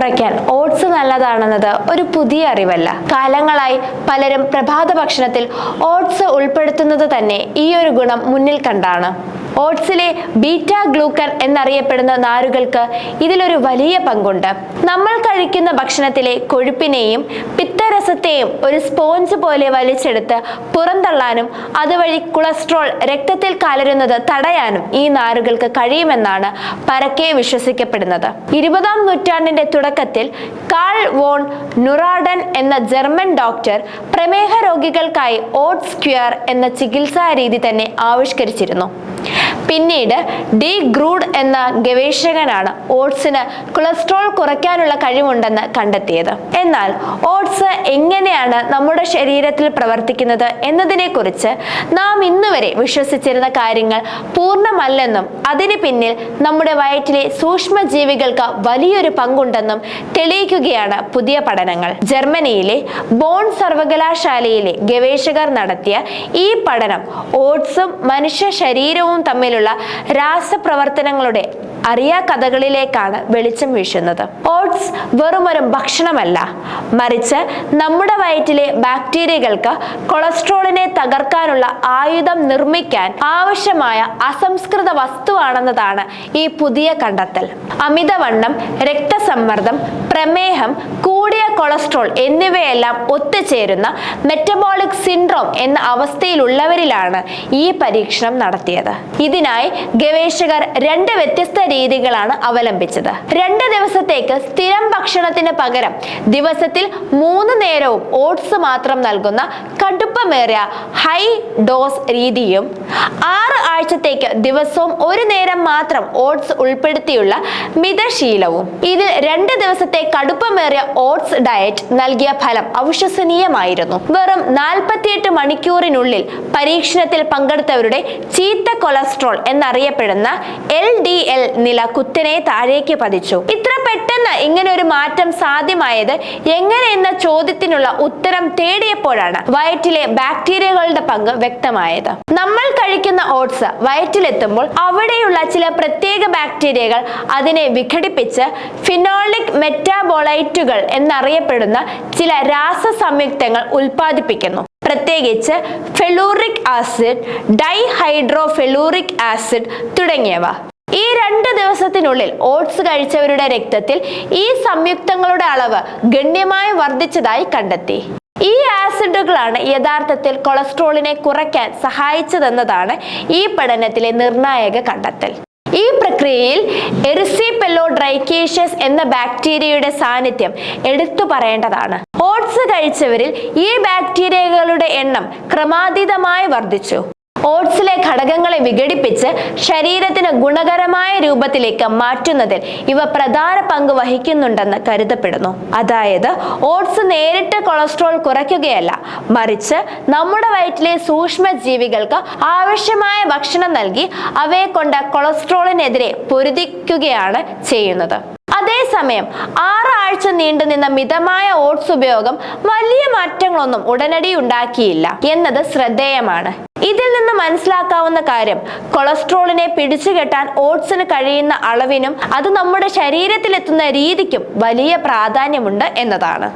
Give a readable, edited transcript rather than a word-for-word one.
കുറയ്ക്കാൻ ഓട്സ് നല്ലതാണെന്നത് ഒരു പുതിയ അറിവല്ല. കാലങ്ങളായി പലരും പ്രഭാത ഭക്ഷണത്തിൽ ഓട്സ് ഉൾപ്പെടുത്തുന്നത് തന്നെ ഈ ഒരു ഗുണം മുന്നിൽ കണ്ടാണ്. ഓട്സിലെ ബീറ്റാ ഗ്ലൂക്കൻ എന്നറിയപ്പെടുന്ന നാരുകൾക്ക് ഇതിലൊരു വലിയ പങ്കുണ്ട്. നമ്മൾ കഴിക്കുന്ന ഭക്ഷണത്തിലെ കൊഴുപ്പിനെയും പിത്തരസത്തെയും ഒരു സ്പോഞ്ച് പോലെ വലിച്ചെടുത്ത് പുറന്തള്ളാനും അതുവഴി കൊളസ്ട്രോൾ രക്തത്തിൽ കലരുന്നത് തടയാനും ഈ നാരുകൾക്ക് കഴിയുമെന്നാണ് പരക്കെ വിശ്വസിക്കപ്പെടുന്നത്. 20-ാം നൂറ്റാണ്ടിന്റെ തുടക്കത്തിൽ കാൾ വോൺ നുറാഡൻ എന്ന ജർമ്മൻ ഡോക്ടർ പ്രമേഹ രോഗികൾക്കായി ഓട്സ് ക്യൂർ എന്ന ചികിത്സാ രീതി തന്നെ ആവിഷ്കരിച്ചിരുന്നു. പിന്നീട് ഡി ഗ്രൂഡ് എന്ന ഗവേഷകനാണ് ഓട്സിന് കൊളസ്ട്രോൾ കുറയ്ക്കാനുള്ള കഴിവുണ്ടെന്ന് കണ്ടെത്തിയത്. എന്നാൽ ഓട്സ് എങ്ങനെയാണ് നമ്മുടെ ശരീരത്തിൽ പ്രവർത്തിക്കുന്നത് എന്നതിനെ കുറിച്ച് നാം ഇന്നുവരെ വിശ്വസിച്ചിരുന്ന കാര്യങ്ങൾ പൂർണ്ണമല്ലെന്നും അതിന് പിന്നിൽ നമ്മുടെ വയറ്റിലെ സൂക്ഷ്മജീവികൾക്ക് വലിയൊരു പങ്കുണ്ടെന്നും തെളിയിക്കുകയാണ് പുതിയ പഠനങ്ങൾ. ജർമ്മനിയിലെ ബോൺ സർവകലാശാലയിലെ ഗവേഷകർ നടത്തിയ ഈ പഠനം ഓട്സും മനുഷ്യ ശരീരവും തമ്മിലുള്ള രാസപ്രവർത്തനങ്ങളുടെ അറിയാ കഥകളിലേക്കാണ് വെളിച്ചം വീശുന്നത്. ഓട്സ് വെറുമൊരു ഭക്ഷണമല്ല, മറിച്ച് നമ്മുടെ വയറ്റിലെ ബാക്ടീരിയകൾക്ക് കൊളസ്ട്രോളിനെ തകർക്കാനുള്ള ആയുധം നിർമ്മിക്കാൻ ആവശ്യമായ അസംസ്കൃത വസ്തുവാണെന്നതാണ് ഈ പുതിയ കണ്ടെത്തൽ. അമിതവണ്ണം, രക്തസമ്മർദ്ദം, പ്രമേഹം, കൂടിയ കൊളസ്ട്രോൾ എന്നിവയെല്ലാം ഒത്തുചേരുന്ന മെറ്റബോളിക് സിൻഡ്രോം എന്ന അവസ്ഥയിലുള്ളവരിലാണ് ഈ പരീക്ഷണം നടത്തിയത്. ഇതിനായി ഗവേഷകർ 2 വ്യത്യസ്ത രീതികളാണ് അവലംബിച്ചത്. 2 ദിവസത്തേക്ക് സ്ഥിരം ഭക്ഷണത്തിന് പകരം ദിവസത്തിൽ 3 നേരവും ഓട്സ് മാത്രം നൽകുന്ന കടുപ്പമേറിയ ഹൈ ഡോസ് രീതിയും 6 ആഴ്ചത്തേക്ക് ദിവസവും 1 നേരം മാത്രം ഓട്സ് ഉൾപ്പെടുത്തിയുള്ള മിതശീലവും. ഇതിൽ 2 ദിവസത്തെ കടുപ്പമേറിയ ഓട്സ് ഡയറ്റ് നൽകിയ ഫലം അവിശ്വസനീയമായിരുന്നു. വെറും 48 മണിക്കൂറിനുള്ളിൽ പരീക്ഷണത്തിൽ പങ്കെടുത്തവരുടെ ചീത്ത കൊളസ്ട്രോൾ എന്നറിയപ്പെടുന്ന LDL നില കുത്തനെ താഴേക്ക് പതിച്ചു. ഇത്ര പെട്ടെന്ന് ഇങ്ങനെ ഒരു മാറ്റം സാധ്യമായത് എങ്ങനെ എന്ന ചോദ്യത്തിനുള്ള ഉത്തരം തേടിയപ്പോഴാണ് വയറ്റിലെ ബാക്ടീരിയകളുടെ പങ്ക് വ്യക്തമായത്. നമ്മൾ കഴിക്കുന്ന ഓട്സ് വയറ്റിലെത്തുമ്പോൾ അവിടെയുള്ള ചില പ്രത്യേക ബാക്ടീരിയകൾ അതിനെ വിഘടിപ്പിച്ച് ഫിനോളിക് മെറ്റാബോളൈറ്റുകൾ എന്നറിയപ്പെടുന്ന ചില രാസസംയുക്തങ്ങൾ ഉൽപ്പാദിപ്പിക്കുന്നു. പ്രത്യേകിച്ച് ഫെലൂറിക് ആസിഡ്, ഡൈഹൈഡ്രോഫെലൂറിക് ആസിഡ് തുടങ്ങിയവ. ഈ 2 ദിവസത്തിനുള്ളിൽ ഓട്സ് കഴിച്ചവരുടെ രക്തത്തിൽ ഈ സംയുക്തങ്ങളുടെ അളവ് ഗണ്യമായി വർദ്ധിച്ചതായി കണ്ടെത്തി. ഈ ആസിഡുകളാണ് യഥാർത്ഥത്തിൽ കൊളസ്ട്രോളിനെ കുറയ്ക്കാൻ സഹായിച്ചതെന്നതാണ് ഈ പഠനത്തിലെ നിർണായക കണ്ടെത്തൽ. ഈ പ്രക്രിയയിൽ എറിസിപെല്ലോഡ്രൈക്കേഷ്യസ് എന്ന ബാക്ടീരിയയുടെ സാന്നിധ്യം എടുത്തു പറയേണ്ടതാണ്. ഓട്സ് കഴിച്ചവരിൽ ഈ ബാക്ടീരിയകളുടെ എണ്ണം ക്രമാതീതമായി വർദ്ധിച്ചു. ഓട്സിലെ ഘടകങ്ങളെ വിഘടിപ്പിച്ച് ശരീരത്തിന് ഗുണകരമായ രൂപത്തിലേക്ക് മാറ്റുന്നതിൽ ഇവ പ്രധാന പങ്ക് വഹിക്കുന്നുണ്ടെന്ന് കരുതപ്പെടുന്നു. അതായത് ഓട്സ് നേരിട്ട് കൊളസ്ട്രോൾ കുറയ്ക്കുകയല്ല, മറിച്ച് നമ്മുടെ വയറ്റിലെ സൂക്ഷ്മജീവികൾക്ക് ആവശ്യമായ ഭക്ഷണം നൽകി അവയെ കൊണ്ട് കൊളസ്ട്രോളിനെതിരെ പൊരുതിക്കുകയാണ് ചെയ്യുന്നത്. അതേസമയം 6 ആഴ്ച നീണ്ടുനിന്ന മിതമായ ഓട്സ് ഉപയോഗം വലിയ മാറ്റങ്ങളൊന്നും ഉടനടി ഉണ്ടാക്കിയില്ല എന്നത് ശ്രദ്ധേയമാണ്. ഇതിൽ നിന്ന് മനസ്സിലാക്കാവുന്ന കാര്യം കൊളസ്ട്രോളിനെ പിടിച്ചുകെട്ടാൻ ഓട്സിന് കഴിയുന്ന അളവിനും അത് നമ്മുടെ ശരീരത്തിലെത്തുന്ന രീതിക്കും വലിയ പ്രാധാന്യമുണ്ട് എന്നതാണ്.